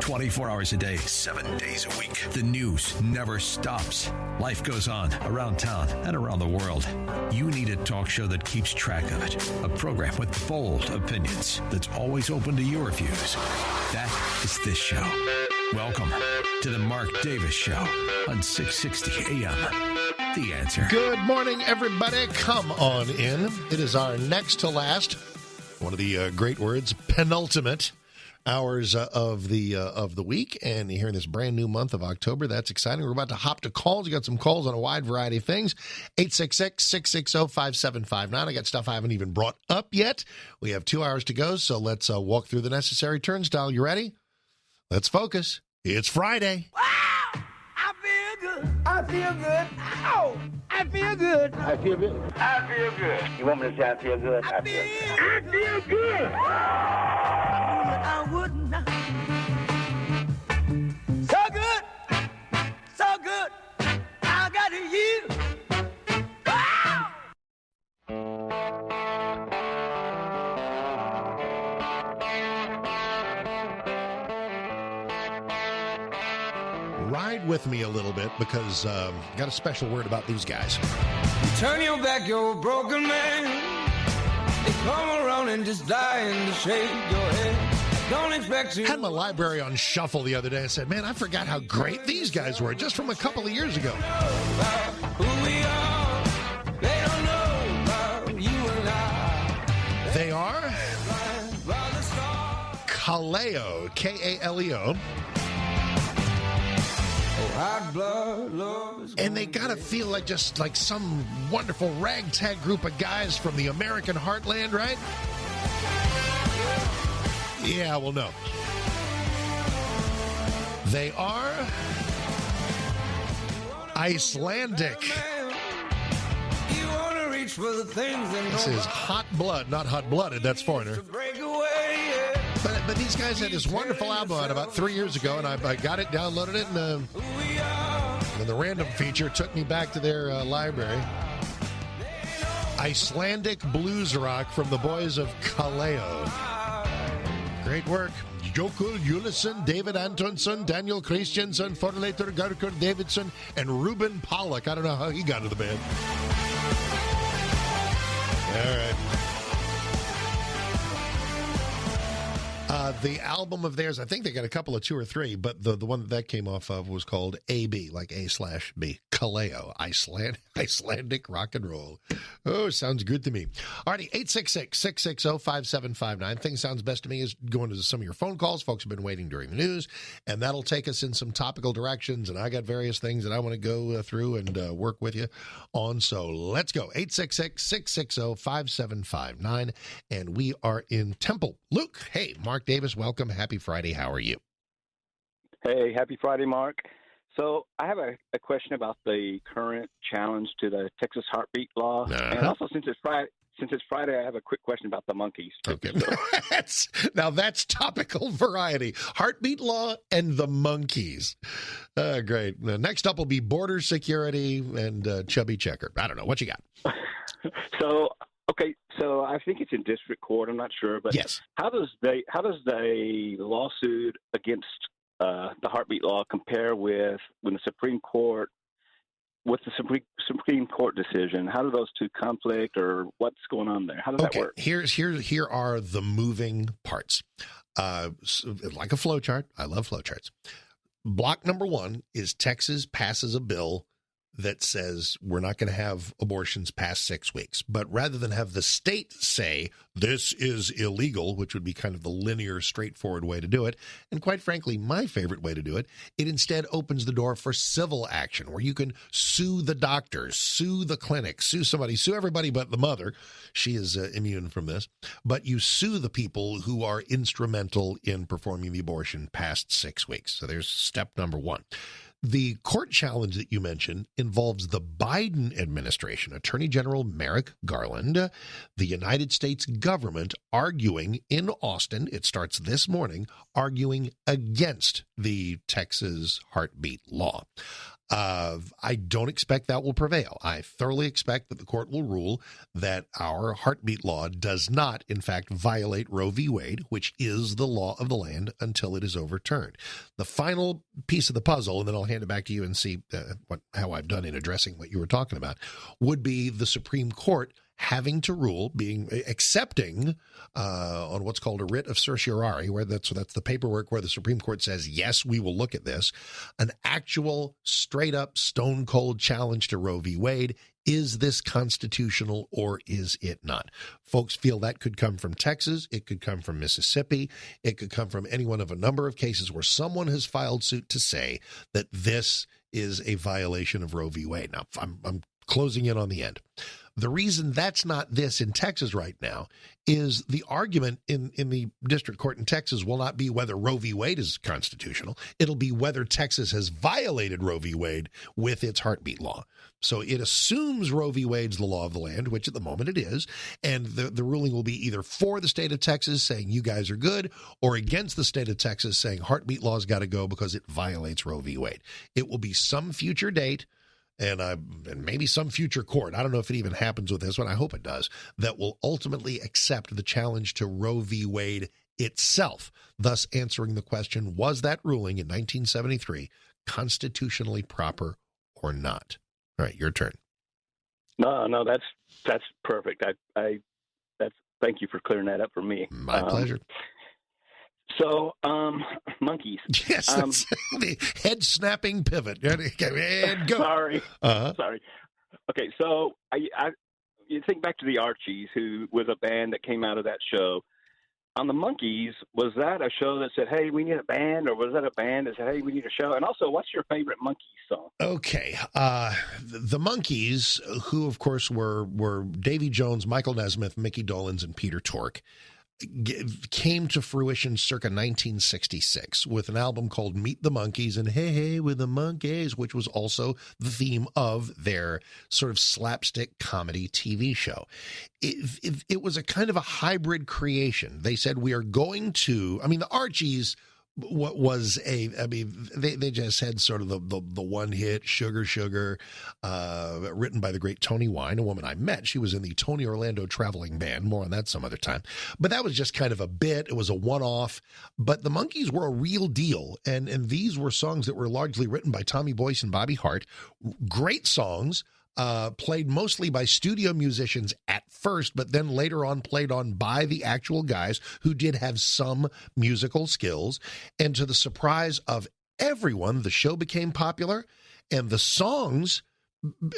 24 hours a day, 7 days a week. The news never stops. Life goes on around town and around the world. You need a talk show that keeps track of it. A program with bold opinions that's always open to your views. That is this show. Welcome to the Mark Davis Show on 660 AM. The Answer. Good morning, everybody. Come on in. It is our next to last, one of the great words, penultimate hours of the week, and here in this brand new month of October. That's exciting. We're about to hop to calls. We got some calls on a wide variety of things. 866-660-5759. I got stuff I haven't even brought up yet. We have 2 hours to go, so let's walk through the necessary turnstile. You ready? Let's focus. It's Friday. Wow! I feel good. I feel good. Ow! I feel good. I feel good. I feel good. You want me to say I feel good? I feel good. I would not. So good. So good. I got you. Wow! Ride with me a little bit because got a special word about these guys. Turn your back, you're a broken man. They come around and just dying to shake your head. Don't expect to. Had my library on shuffle the other day. I said, man, I forgot how great these guys were just from a couple of years ago. Who we are, they don't know about you and I. They are Kaleo, K-A-L-E-O. Hot blood, love is And they gotta feel like just like some wonderful ragtag group of guys from the American heartland, right? Yeah, well, no. They are Icelandic. you want to reach for the things that This is hot blood, not hot-blooded. That's Foreigner. break away. Yeah. But these guys had this wonderful album out about 3 years ago, and I got it, downloaded it, and the random feature took me back to their library. Icelandic blues rock from the boys of Kaleo. Great work. Jokul Julesson, David Antonsson, Daniel Christiansen, Forlater Garkur Davidson, and Ruben Pollack. I don't know how he got into the band. All right. The album of theirs, I think they got a couple of 2 or 3, but the one that came off of was called A-B, like A/B. Kaleo, Icelandic rock and roll. Oh, sounds good to me. All righty, 866-660-5759. Thing sounds best to me is going to some of your phone calls. Folks have been waiting during the news, and that'll take us in some topical directions, and I got various things that I want to go through and work with you on, so let's go. 866-660-5759, and we are in Temple. Luke, hey, Mark Davis, welcome. Happy Friday. How are you? Hey, happy Friday, Mark. So I have a question about the current challenge to the Texas heartbeat law. And also, since it's Friday, I have a quick question about the monkeys. Okay. That's topical variety. Heartbeat law and the monkeys. Great. Next up will be border security and chubby checker. I don't know. What you got? Okay, so I think it's in district court. I'm not sure, but yes. How does the lawsuit against the heartbeat law compare with when the Supreme Court decision? How do those two conflict, or what's going on there? How does that work? Here are the moving parts. Like a flow chart. I love flow charts. Block number 1 is Texas passes a bill that says we're not going to have abortions past 6 weeks. But rather than have the state say this is illegal, which would be kind of the linear, straightforward way to do it, and quite frankly, my favorite way to do it, it instead opens the door for civil action where you can sue the doctors, sue the clinic, sue somebody, sue everybody but the mother. She is immune from this. But you sue the people who are instrumental in performing the abortion past 6 weeks. So there's step number 1. The court challenge that you mentioned involves the Biden administration, Attorney General Merrick Garland, the United States government arguing in Austin, it starts this morning, arguing against the Texas heartbeat law. I don't expect that will prevail. I thoroughly expect that the court will rule that our heartbeat law does not, in fact, violate Roe v. Wade, which is the law of the land until it is overturned. The final piece of the puzzle, and then I'll hand it back to you and see how I've done in addressing what you were talking about, would be the Supreme Court having to rule, accepting on what's called a writ of certiorari, where that's the paperwork where the Supreme Court says, yes, we will look at this, an actual straight up stone cold challenge to Roe v. Wade. Is this constitutional or is it not? Folks feel that could come from Texas. It could come from Mississippi. It could come from any one of a number of cases where someone has filed suit to say that this is a violation of Roe v. Wade. Now, I'm closing in on the end. The reason that's not this in Texas right now is the argument in the district court in Texas will not be whether Roe v. Wade is constitutional. It'll be whether Texas has violated Roe v. Wade with its heartbeat law. So it assumes Roe v. Wade's the law of the land, which at the moment it is, and the ruling will be either for the state of Texas saying you guys are good, or against the state of Texas saying heartbeat law's got to go because it violates Roe v. Wade. It will be some future date. And maybe some future court, I don't know if it even happens with this one, I hope it does, that will ultimately accept the challenge to Roe v. Wade itself, thus answering the question, was that ruling in 1973 constitutionally proper or not? All right, your turn. No, that's perfect. Thank you for clearing that up for me. My pleasure. So, monkeys. Yes, that's the head-snapping pivot. And go. Sorry. Okay, so you think back to the Archies, who was a band that came out of that show. On the Monkees, was that a show that said, hey, we need a band, or was that a band that said, hey, we need a show? And also, what's your favorite Monkees song? Okay. The Monkees, who, of course, were Davy Jones, Michael Nesmith, Mickey Dolenz, and Peter Tork, came to fruition circa 1966 with an album called Meet the Monkees and Hey Hey with the Monkeys, which was also the theme of their sort of slapstick comedy TV show. It was a kind of a hybrid creation. They said, we are going to, the Archies they just had sort of the one hit Sugar Sugar, written by the great Toni Wine, a woman I met. She was in the Tony Orlando Traveling Band. More on that some other time. But that was just kind of a bit. It was a one-off. But the Monkees were a real deal. And these were songs that were largely written by Tommy Boyce and Bobby Hart. Great songs. Played mostly by studio musicians at first, but then later on played on by the actual guys who did have some musical skills. And to the surprise of everyone, the show became popular and the songs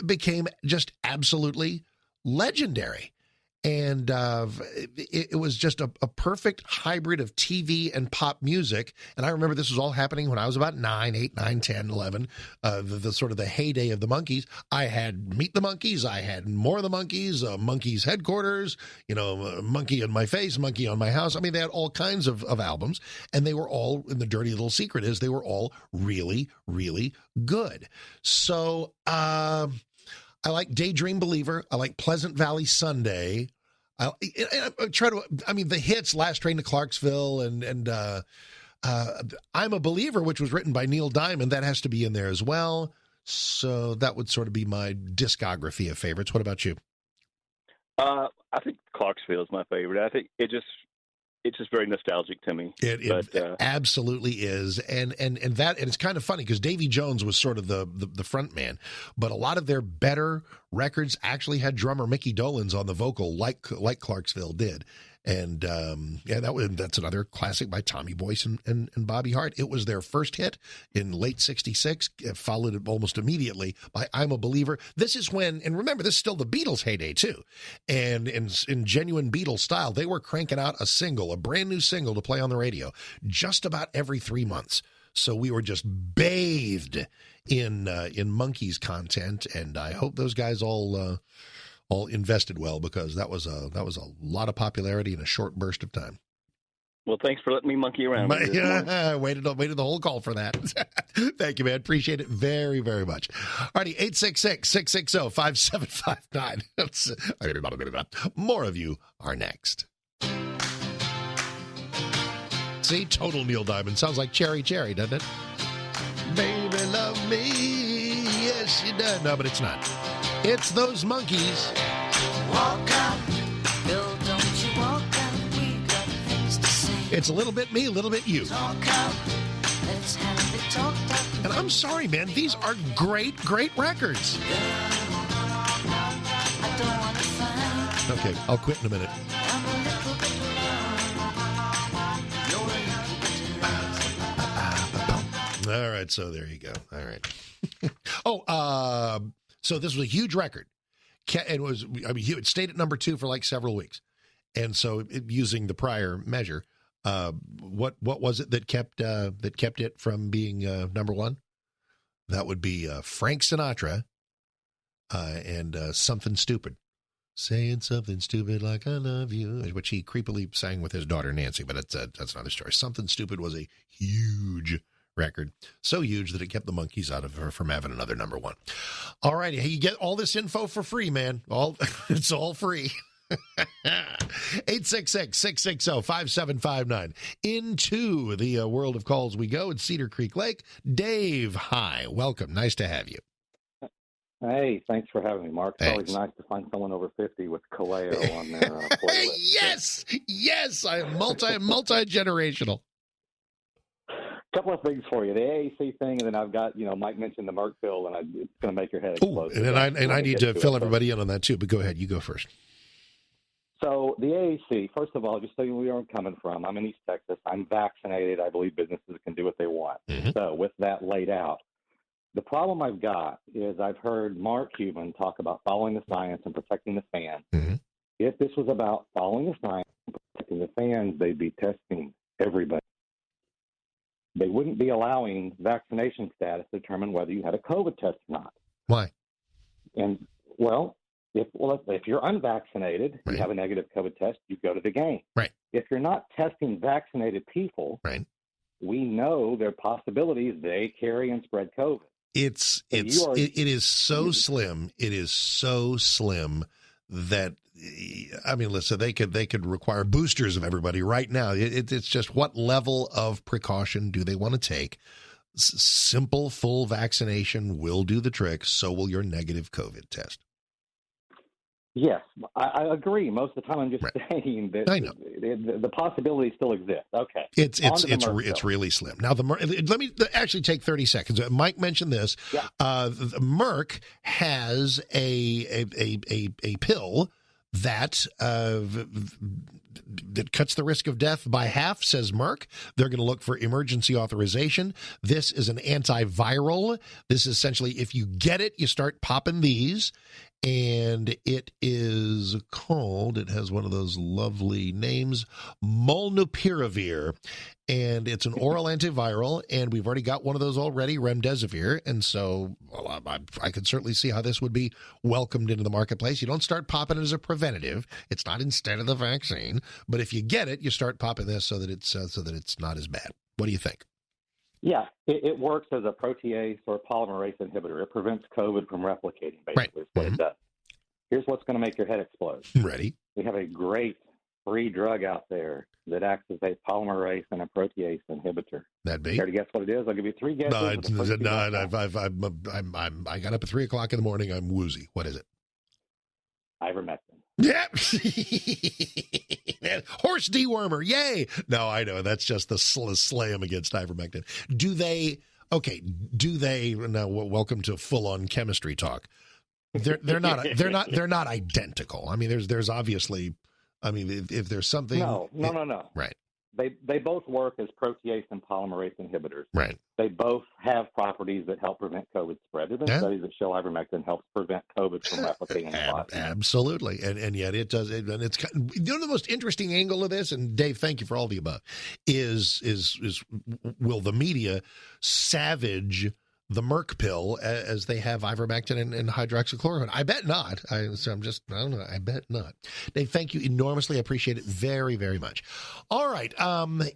became just absolutely legendary. And it was just a perfect hybrid of TV and pop music. And I remember this was all happening when I was about 8, 9, 10, 11, the sort of the heyday of the Monkees. I had Meet the Monkees. I had More of the Monkees, Monkees Headquarters, Monkey in My Face, Monkey on My House. They had all kinds of albums, and they were all, and the dirty little secret is they were all really, really good. So, I like Daydream Believer. I like Pleasant Valley Sunday. I try to, the hits, Last Train to Clarksville and I'm a Believer, which was written by Neil Diamond. That has to be in there as well. So that would sort of be my discography of favorites. What about you? I think Clarksville is my favorite. I think it's just very nostalgic to me. It absolutely is. And it's kind of funny because Davy Jones was sort of the front man, but a lot of their better records actually had drummer Mickey Dolenz on the vocal like Clarksville did. And that's another classic by Tommy Boyce and Bobby Hart. It was their first hit in late 66, followed it almost immediately by I'm a Believer. This is when, and remember, this is still the Beatles' heyday too. And in genuine Beatles style, they were cranking out a brand new single to play on the radio just about every 3 months. So we were just bathed in Monkees content, and I hope those guys all invested well, because that was a lot of popularity in a short burst of time. Well, thanks for letting me monkey around. Waited the whole call for that. Thank you, man. Appreciate it very, very much. All righty, 866-660-5759. More of you are next. See, total Neil Diamond. Sounds like Cherry Cherry, doesn't it? Baby, love me. Yes, you do. No, but it's not. It's those monkeys. Walk out, Bill, don't you walk out. We got things to say. It's a little bit me, a little bit you. Talk out, let's have it talked out. And I'm sorry, man. These are great, great records. I don't want to fight. Okay, I'll quit in a minute. I'm a little bit alone. You're a little bit All right, so there you go. All right. So this was a huge record. It stayed at number 2 for like several weeks. And so using the prior measure, what was it that kept it from being number 1? That would be Frank Sinatra and Something Stupid. Saying something stupid like I love you, which he creepily sang with his daughter Nancy, but that's another story. Something Stupid was a huge record, so huge that it kept the monkeys out of her from having another number 1. All righty, hey, you get all this info for free, man. It's all free. 866-660-5759. Into the world of calls we go. It's Cedar Creek Lake. Dave, hi. Welcome. Nice to have you. Hey, thanks for having me, Mark. It's Thanks. always nice to find someone over 50 with Kaleo on their playlist. Yes, I am multi-generational. Couple of things for you. The AAC thing, and then I've got, Mike mentioned the Merck bill, and it's going to make your head Oh, explode. and I need to fill everybody in on that too, but go ahead. You go first. So the AAC, first of all, just so you know where I'm coming from, I'm in East Texas. I'm vaccinated. I believe businesses can do what they want. Mm-hmm. So with that laid out, the problem I've got is I've heard Mark Cuban talk about following the science and protecting the fans. Mm-hmm. If this was about following the science and protecting the fans, they'd be testing everybody. They wouldn't be allowing vaccination status to determine whether you had a COVID test or not. Why? And, if you're unvaccinated, Right. you have a negative COVID test, you go to the game. Right. If you're not testing vaccinated people, Right. we know there are possibilities they carry and spread COVID. It is so slim. It is so slim that, I mean, listen, they could require boosters of everybody right now. It's just what level of precaution do they want to take? Simple full vaccination will do the trick. So will your negative COVID test. Yes, I agree. Most of the time, I'm just Right. saying that I know. the possibility still exists. Okay, It's Merck bill. really slim. Now let me actually take 30 seconds. Mike mentioned this. Yeah. Merck has a pill that cuts the risk of death by half, says Merck. They're going to look for emergency authorization. This is an antiviral. This is essentially, if you get it, you start popping these. And it is called, it has one of those lovely names, molnupiravir. And it's an oral antiviral, and we've already got one of those already, remdesivir. And so I could certainly see how this would be welcomed into the marketplace. You don't start popping it as a preventative. It's not instead of the vaccine. But if you get it, you start popping this so that it's not as bad. What do you think? Yeah, it works as a protease or polymerase inhibitor. It prevents COVID from replicating, basically, Right. is what it does. Here's what's going to make your head explode. Ready? We have a great free drug out there that acts as a polymerase and a protease inhibitor. That'd be. Care to guess what it is? I'll give you 3 guesses. I but the first two don't count. I got up at 3:00 in the morning. I'm woozy. What is it? Ivermectin. Yeah. Horse dewormer. Yay. No, I know. That's just the slam against ivermectin. Now, welcome to full on chemistry talk. They're not identical. I mean, there's obviously, I mean, if there's something. No. Right. They both work as protease and polymerase inhibitors. Right. They both have properties that help prevent COVID spread. There have been studies that show ivermectin helps prevent COVID from replicating in the body. Absolutely. And yet it does. And it's the most interesting angle of this, and Dave, thank you for all the above, is will the media savage the Merck pill as they have ivermectin and hydroxychloroquine? I bet not. I don't know. I bet not. Dave, thank you enormously. I appreciate it very, very much. All right.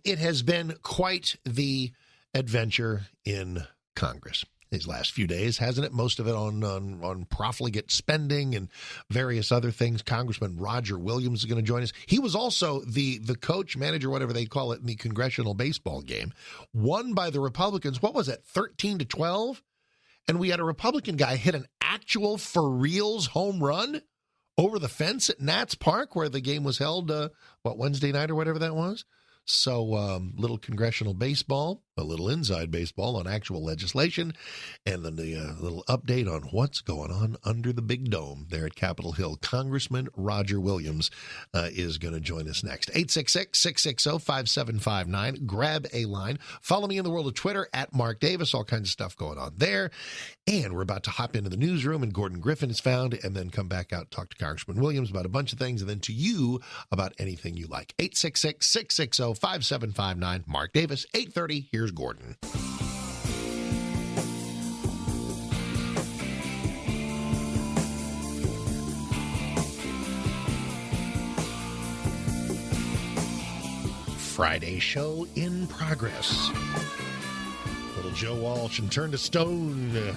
It has been quite the adventure in Congress these last few days, hasn't it? Most of it on profligate spending and various other things. Congressman Roger Williams is going to join us. He was also the coach, manager, whatever they call it, in the congressional baseball game, won by the Republicans. What was it, 13-12? and we had a Republican guy hit an actual for reals home run over the fence at Nats Park where the game was held, Wednesday night or whatever that was. So little congressional baseball, a little inside baseball on actual legislation, and then the little update on what's going on under the big dome there at Capitol Hill. Congressman Roger Williams is going to join us next. 866-660-5759. Grab a line. Follow me in the world of Twitter at Mark Davis. All kinds of stuff going on there. And we're about to hop into the newsroom, and Gordon Griffin is found, and then come back out and talk to Congressman Williams about a bunch of things, and then to you about anything you like. 866-660-5759. Mark Davis, 8:30. Here's Gordon. Friday show in progress. Little Joe Walsh and Turn to Stone.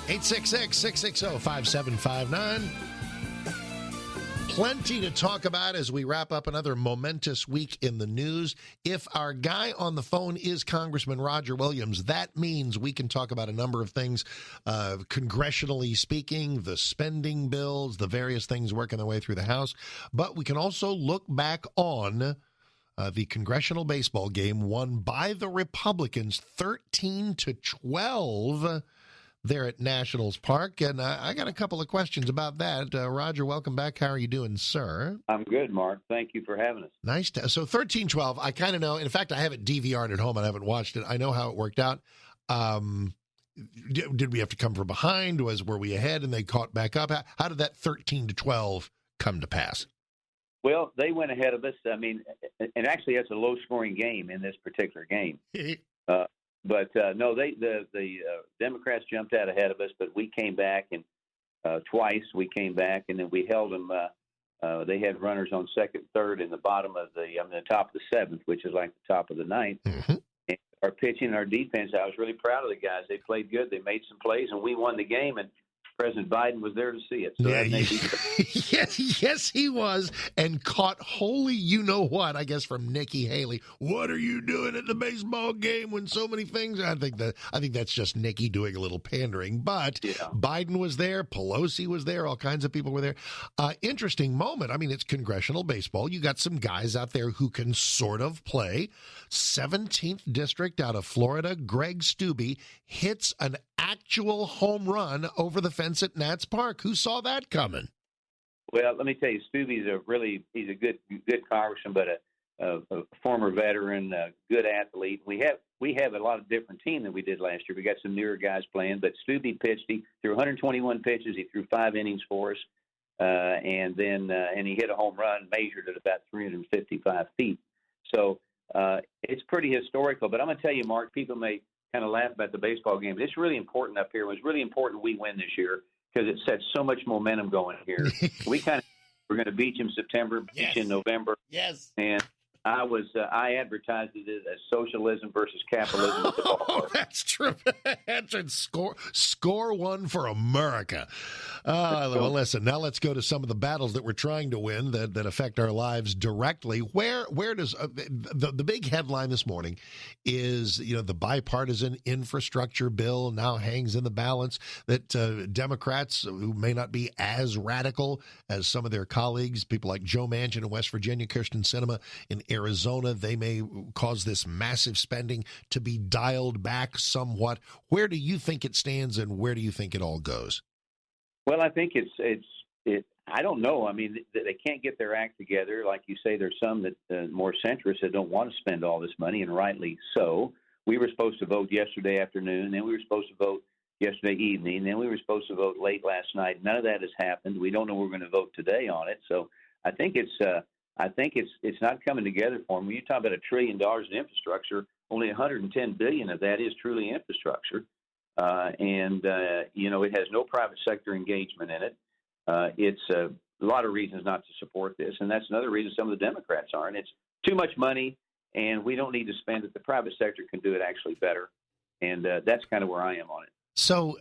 866-660-5759. Plenty to talk about as we wrap up another momentous week in the news. If our guy on the phone is Congressman Roger Williams, that means we can talk about a number of things, congressionally speaking, the spending bills, the various things working their way through the House. But we can also look back on the congressional baseball game won by the Republicans 13-12 there at Nationals Park. And I got a couple of questions about that. Roger, welcome back. How are you doing, sir? I'm good, Mark. Thank you for having us. Nice. So 13-12, I kind of know. In fact, I have it DVR'd at home. I haven't watched it. I know how it worked out. Did we have to come from behind? Were we ahead and they caught back up? How did that 13-12 come to pass? Well, they went ahead of us. I mean, and actually, it's a low-scoring game in this particular game. But no, the Democrats jumped out ahead of us, but we came back, and twice we came back, and then we held them. They had runners on second, third, in the bottom of the top of the seventh, which is like the top of the ninth. Mm-hmm. And our pitching, our defense, I was really proud of the guys. They played good. They made some plays, and we won the game. And President Biden was there to see it. So that made yes, he was, and caught holy you-know-what, I guess, from Nikki Haley. What are you doing at the baseball game when so many things? I think that's just Nikki doing a little pandering. But yeah. Biden was there. Pelosi was there. All kinds of people were there. Interesting moment. I mean, it's congressional baseball. You got some guys out there who can sort of play. 17th District out of Florida, Greg Stubbe hits an actual home run over the fence at Nats Park. Who saw that coming? Well, let me tell you, Stubbe's he's a good congressman, but a former veteran, a good athlete. We have a lot of different team than we did last year. We got some newer guys playing, but Stubbe pitched. He threw 121 pitches. He threw 5 innings for us, and he hit a home run measured at about 355 feet. So it's pretty historical. But I'm going to tell you, Mark, people may kind of laugh about the baseball game, but it's really important up here. It was really important we win this year because it sets so much momentum going here. We're going to beat you in September, beat you in November. Yes. And I advertised it as socialism versus capitalism. Oh, that's true. Score one for America. Well, listen, now let's go to some of the battles that we're trying to win that affect our lives directly. Where does the big headline this morning is, the bipartisan infrastructure bill now hangs in the balance, that Democrats who may not be as radical as some of their colleagues, people like Joe Manchin in West Virginia, Kyrsten Sinema in Arizona, they may cause this massive spending to be dialed back somewhat. Where do you think it stands, and where do you think it all goes? Well, I think I don't know. I mean, they can't get their act together. Like you say, there's some that more centrists that don't want to spend all this money, and rightly so. We were supposed to vote yesterday afternoon, then we were supposed to vote yesterday evening, then we were supposed to vote late last night. None of that has happened. We don't know we're going to vote today on it. So I think it's not coming together for them. When you talk about $1 trillion in infrastructure, only $110 billion of that is truly infrastructure, it has no private sector engagement in it. It's a lot of reasons not to support this, and that's another reason some of the Democrats aren't. It's too much money, and we don't need to spend it. The private sector can do it actually better, and that's kind of where I am on it. So,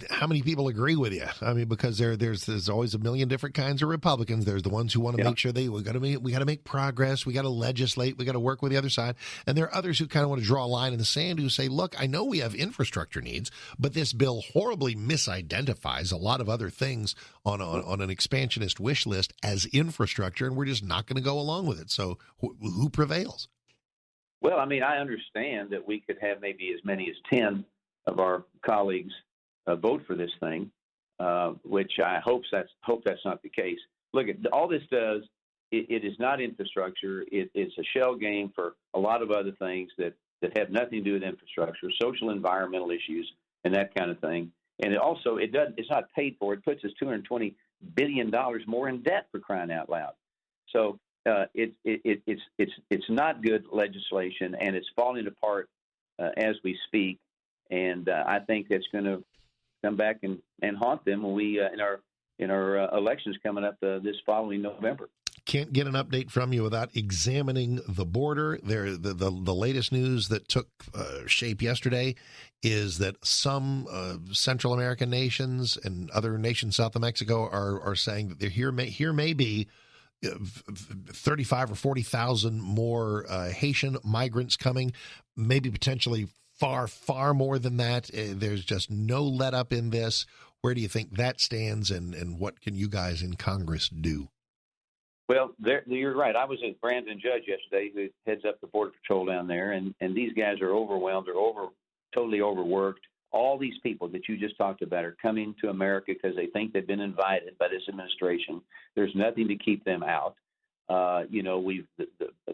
how many people agree with you? I mean, because there's always a million different kinds of Republicans. There's the ones who want to make sure we got to make progress. We got to legislate. We got to work with the other side. And there are others who kind of want to draw a line in the sand who say, look, I know we have infrastructure needs, but this bill horribly misidentifies a lot of other things on an expansionist wish list as infrastructure, and we're just not going to go along with it. So, who prevails? Well, I mean, I understand that we could have maybe as many as 10 of our colleagues vote for this thing, which I hope that's not the case. Look, all this does, it is not infrastructure. It's a shell game for a lot of other things that have nothing to do with infrastructure, social environmental issues, and that kind of thing. And it's not paid for. It puts us $220 billion more in debt, for crying out loud. So it's not good legislation, and it's falling apart as we speak. And I think that's going to come back and haunt them when we in our elections coming up this following November. Can't get an update from you without examining the border. The latest news that took shape yesterday is that some Central American nations and other nations south of Mexico are saying that here may be 35 or 40,000 more Haitian migrants coming, maybe potentially far more than that. There's just no let up in this. Where do you think that stands, and what can you guys in Congress do? Well, you're right. I was at Brandon Judge yesterday, who heads up the Border Patrol down there, and these guys are overwhelmed. They're totally overworked. All these people that you just talked about are coming to America because they think they've been invited by this administration. There's nothing to keep them out. The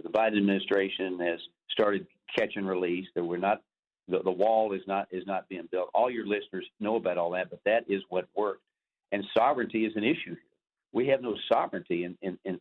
Biden administration has started catch and release. That we're not. The wall is not being built. All your listeners know about all that, but that is what worked. And sovereignty is an issue here. We have no sovereignty in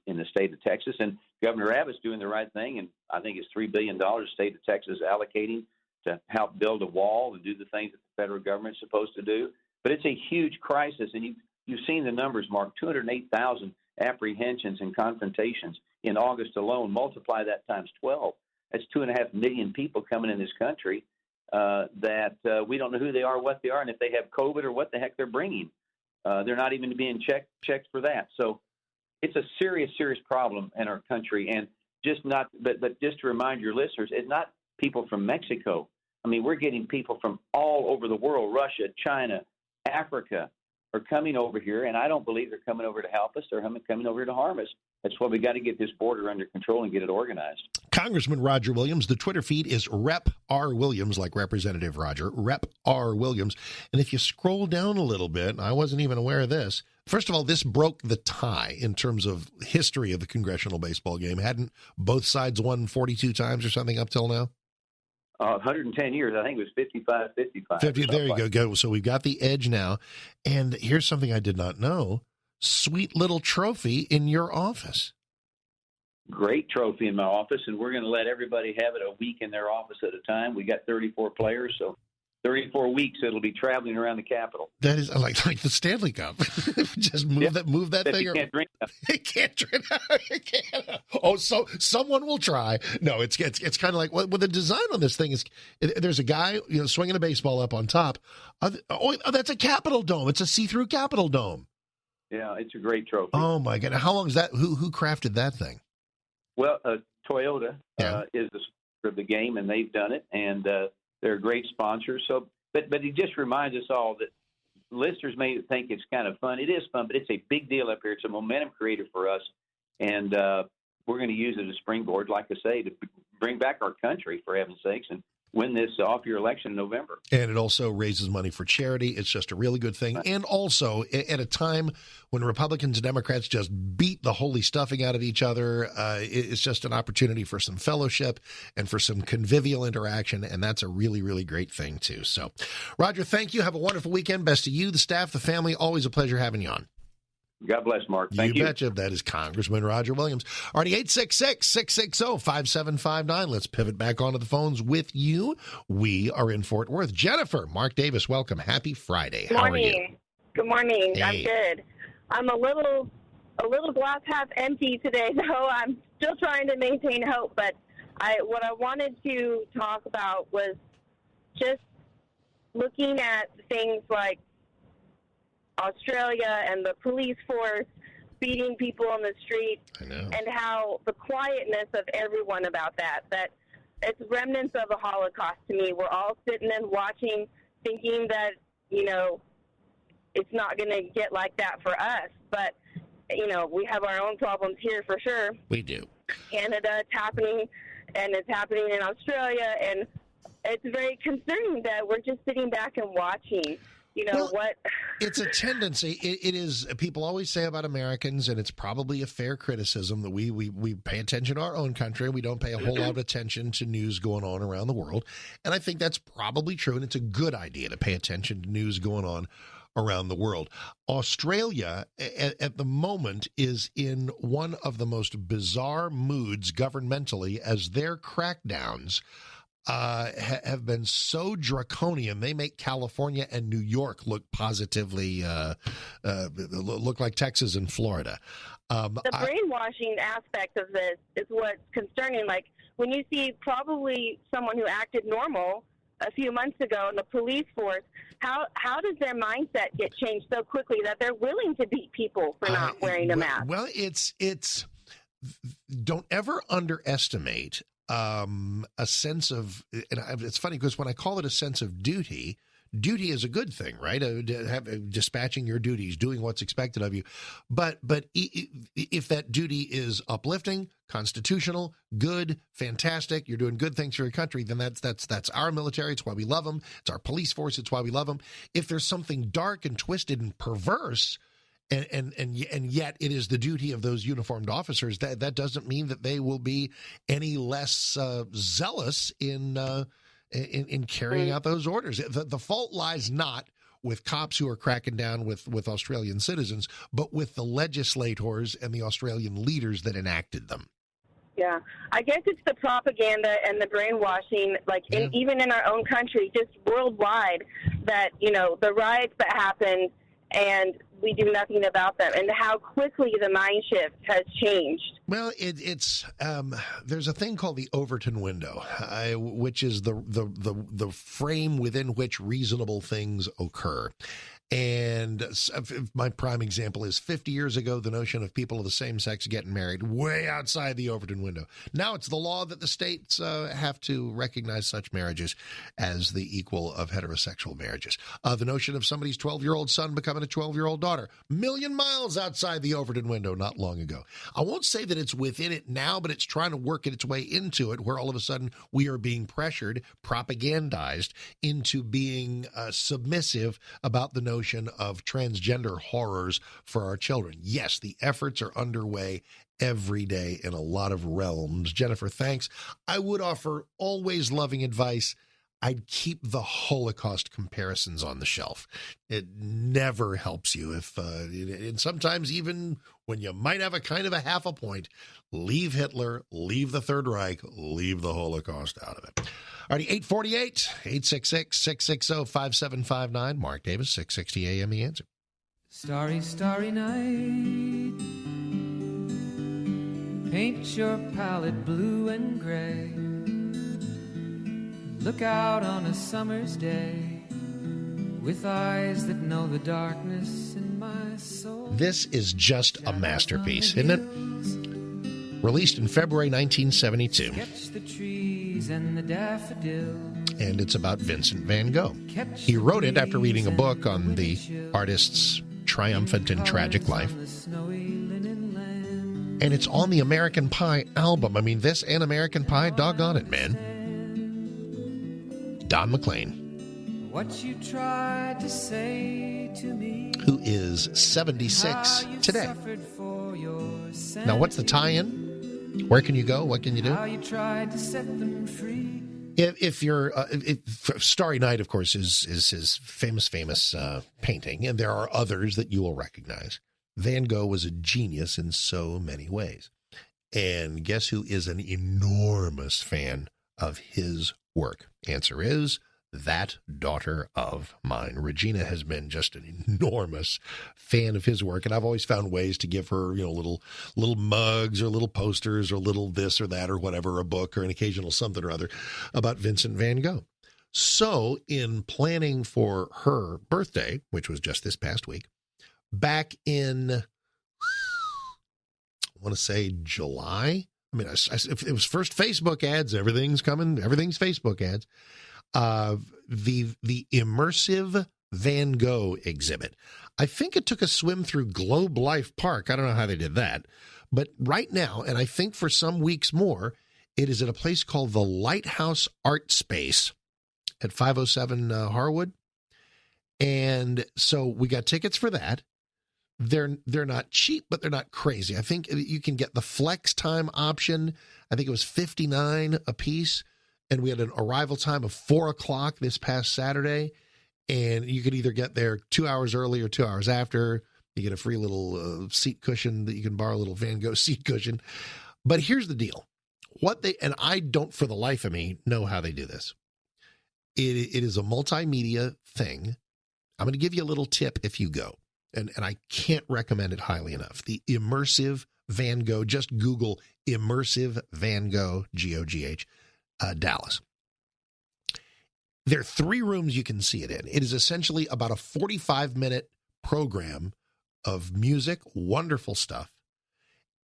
the state of Texas, and Governor Abbott's doing the right thing, and I think it's $3 billion the state of Texas allocating to help build a wall and do the things that the federal government's supposed to do. But it's a huge crisis, and you've seen the numbers, Mark. 208,000 apprehensions and confrontations in August alone. Multiply that times 12. That's 2.5 million people coming in this country that we don't know who they are, what they are, and if they have COVID or what the heck they're bringing. They're not even being checked for that. So it's a serious problem in our country. And just to remind your listeners, it's not people from Mexico. I mean, we're getting people from all over the world, Russia, China, Africa, are coming over here. And I don't believe they're coming over to help us. They're coming over to harm us. That's why we got to get this border under control and get it organized. Congressman Roger Williams, the Twitter feed is Rep. R. Williams, like Representative Roger, Rep. R. Williams. And if you scroll down a little bit, I wasn't even aware of this. First of all, this broke the tie in terms of history of the congressional baseball game. Hadn't both sides won 42 times or something up till now? 110 years. I think it was 55. 50, there you go. So we've got the edge now. And here's something I did not know. Sweet little trophy in your office. Great trophy in my office, and we're going to let everybody have it a week in their office at a time. We got 34 players, so 34 weeks it'll be traveling around the Capitol. That is like the Stanley Cup. Just move that thing. You can't drink that. It can't drink. It can't. Oh, so someone will try. No, it's kind of like the design on this thing is. There's a guy swinging a baseball up on top. Oh, that's a Capitol dome. It's a see-through Capitol dome. Yeah, it's a great trophy. Oh my God! How long is that? Who crafted that thing? Well, Toyota is the sponsor of the game, and they've done it, and they're a great sponsor. So, but it just reminds us all that listeners may think it's kind of fun. It is fun, but it's a big deal up here. It's a momentum creator for us, and we're going to use it as a springboard, like I say, to bring back our country, for heaven's sakes, and win this off-year election in November. And it also raises money for charity. It's just a really good thing. And also, at a time when Republicans and Democrats just beat the holy stuffing out of each other, it's just an opportunity for some fellowship and for some convivial interaction, and that's a really, really great thing, too. So, Roger, thank you. Have a wonderful weekend. Best to you, the staff, the family. Always a pleasure having you on. God bless, Mark. Thank you. You betcha. That is Congressman Roger Williams. Already 866-660-5759. Let's pivot back onto the phones with you. We are in Fort Worth. Jennifer, Mark Davis, welcome. Happy Friday. How are you? Good morning. Hey. I'm good. I'm a little glass half empty today, though. I'm still trying to maintain hope. But what I wanted to talk about was just looking at things like Australia and the police force beating people on the street, and how the quietness of everyone about that it's remnants of a Holocaust to me. We're all sitting and watching, thinking that, it's not going to get like that for us. But, we have our own problems here for sure. We do. Canada, it's happening, and it's happening in Australia, and it's very concerning that we're just sitting back and watching. What? It's a tendency. It is. People always say about Americans, and it's probably a fair criticism, that we pay attention to our own country. We don't pay a whole lot of attention to news going on around the world. And I think that's probably true, and it's a good idea to pay attention to news going on around the world. Australia, at the moment, is in one of the most bizarre moods governmentally, as their crackdowns have been so draconian. They make California and New York look positively, look like Texas and Florida. The brainwashing aspect of this is what's concerning. Like, when you see probably someone who acted normal a few months ago in the police force, how does their mindset get changed so quickly that they're willing to beat people for not wearing a mask? Well, it's don't ever underestimate a sense of, and it's funny because when I call it a sense of duty is a good thing, right? Dispatching your duties, doing what's expected of you. But if that duty is uplifting, constitutional, good, fantastic, you're doing good things for your country, then that's our military. It's why we love them. It's our police force. It's why we love them. If there's something dark and twisted and perverse, and yet it is the duty of those uniformed officers, that doesn't mean that they will be any less zealous in carrying out those orders. The fault lies not with cops who are cracking down with Australian citizens, but with the legislators and the Australian leaders that enacted them. Yeah, I guess it's the propaganda and the brainwashing, even in our own country, just worldwide, that, the riots that happened and we do nothing about them, and how quickly the mind shift has changed. Well, it's there's a thing called the Overton window, which is the frame within which reasonable things occur. And my prime example is 50 years ago, the notion of people of the same sex getting married way outside the Overton window. Now it's the law that the states have to recognize such marriages as the equal of heterosexual marriages. The notion of somebody's 12-year-old son becoming a 12-year-old daughter, million miles outside the Overton window not long ago. I won't say that it's within it now, but it's trying to work its way into it, where all of a sudden we are being pressured, propagandized into being submissive about the notion of transgender horrors for our children. Yes, the efforts are underway every day in a lot of realms. Jennifer, thanks. I would offer always loving advice. I'd keep the Holocaust comparisons on the shelf. It never helps you and sometimes even when you might have a kind of a half a point, leave Hitler, leave the Third Reich, leave the Holocaust out of it. All right, 848, 866-660-5759. Mark Davis, 660 AM, The Answer. Starry, starry night. Paint your palette blue and gray. Look out on a summer's day with eyes that know the darkness in my soul. This is just a masterpiece, isn't it? Released in February 1972. Sketch the trees and the daffodils. And it's about Vincent van Gogh. He wrote it after reading a book on the artist's triumphant and tragic life. And it's on the American Pie album. I mean, this and American Pie, doggone it, man. Don McLean, what you tried to say to me, who is 76 today. Now, what's the tie-in? Where can you go? What can you do? How you tried to set them free. If you're, Starry Night, of course, is his famous painting, and there are others that you will recognize. Van Gogh was a genius in so many ways. And guess who is an enormous fan of his work? Answer is that daughter of mine. Regina has been just an enormous fan of his work, and I've always found ways to give her, little mugs or little posters or little this or that or whatever, a book or an occasional something or other about Vincent van Gogh. So in planning for her birthday, which was just this past week, back in, I want to say July. I mean, if it was first Facebook ads, everything's Facebook ads. The immersive Van Gogh exhibit. I think it took a swim through Globe Life Park. I don't know how they did that. But right now, and I think for some weeks more, it is at a place called the Lighthouse Art Space at 507 Harwood. And so we got tickets for that. They're not cheap, but they're not crazy. I think you can get the flex time option. I think it was $59 a piece. And we had an arrival time of 4:00 this past Saturday. And you could either get there 2 hours early or 2 hours after. You get a free little seat cushion that you can borrow, a little Van Gogh seat cushion. But here's the deal. And I don't for the life of me know how they do this. It is a multimedia thing. I'm going to give you a little tip if you go. And I can't recommend it highly enough. The immersive Van Gogh, just Google immersive Van Gogh, G-O-G-H, Dallas. There are 3 rooms you can see it in. It is essentially about a 45-minute program of music, wonderful stuff,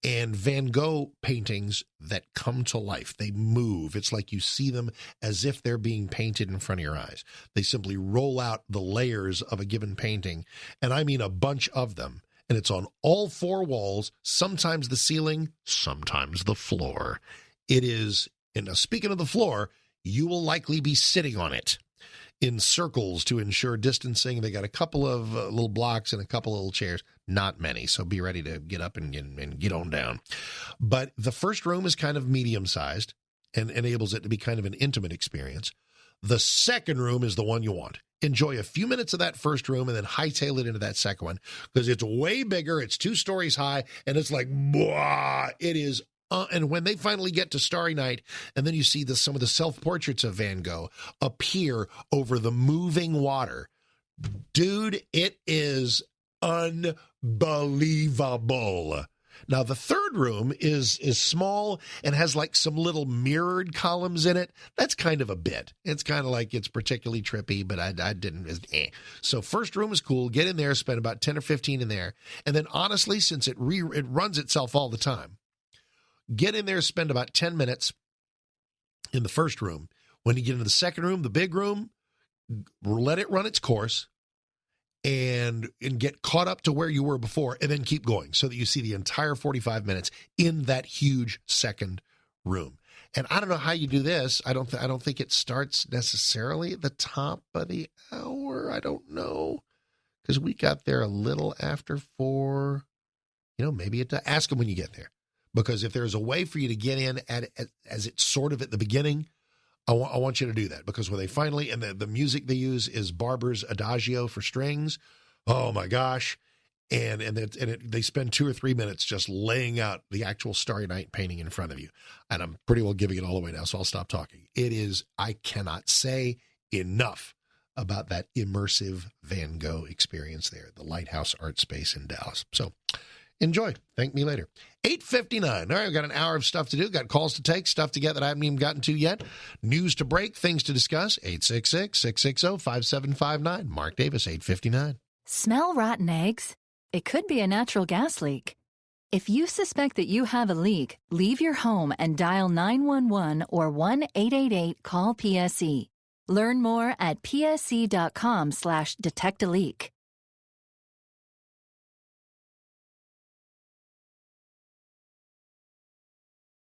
and Van Gogh paintings that come to life. They move. It's like you see them as if they're being painted in front of your eyes. They simply roll out the layers of a given painting, and I mean a bunch of them. And it's on all 4 walls, sometimes the ceiling, sometimes the floor. It is, and now speaking of the floor, you will likely be sitting on it in circles to ensure distancing. They got a couple of little blocks and a couple of little chairs, not many. So be ready to get up and get on down. But the first room is kind of medium-sized and enables it to be kind of an intimate experience. The second room is the one you want. Enjoy a few minutes of that first room and then hightail it into that second one because it's way bigger. It's 2 stories high and it's like, blah, it is. And when they finally get to Starry Night, and then you see some of the self-portraits of Van Gogh appear over the moving water, dude, it is unbelievable. Now, the third room is small and has like some little mirrored columns in it. That's kind of a bit. It's kind of like it's particularly trippy, but I didn't. So first room is cool. Get in there, spend about 10 or 15 in there. And then honestly, since it runs itself all the time, get in there, spend about 10 minutes in the first room. When you get into the second room, the big room, let it run its course and get caught up to where you were before and then keep going so that you see the entire 45 minutes in that huge second room. And I don't know how you do this. I don't think it starts necessarily at the top of the hour. I don't know because we got there a little after 4. Maybe ask them when you get there. Because if there's a way for you to get in as it's sort of at the beginning, I want you to do that. Because when they finally, and the music they use is Barber's Adagio for strings. Oh my gosh. And they spend 2 or 3 minutes just laying out the actual Starry Night painting in front of you. And I'm pretty well giving it all away now, so I'll stop talking. I cannot say enough about that immersive Van Gogh experience there, the Lighthouse Art Space in Dallas. So enjoy. Thank me later. 8:59. All right, we've got an hour of stuff to do. Got calls to take, stuff to get that I haven't even gotten to yet. News to break, things to discuss. 866-660-5759. Mark Davis, 8:59. Smell rotten eggs? It could be a natural gas leak. If you suspect that you have a leak, leave your home and dial 911 or 1-888-CALL-PSE. Learn more at psc.com/detect-a-leak.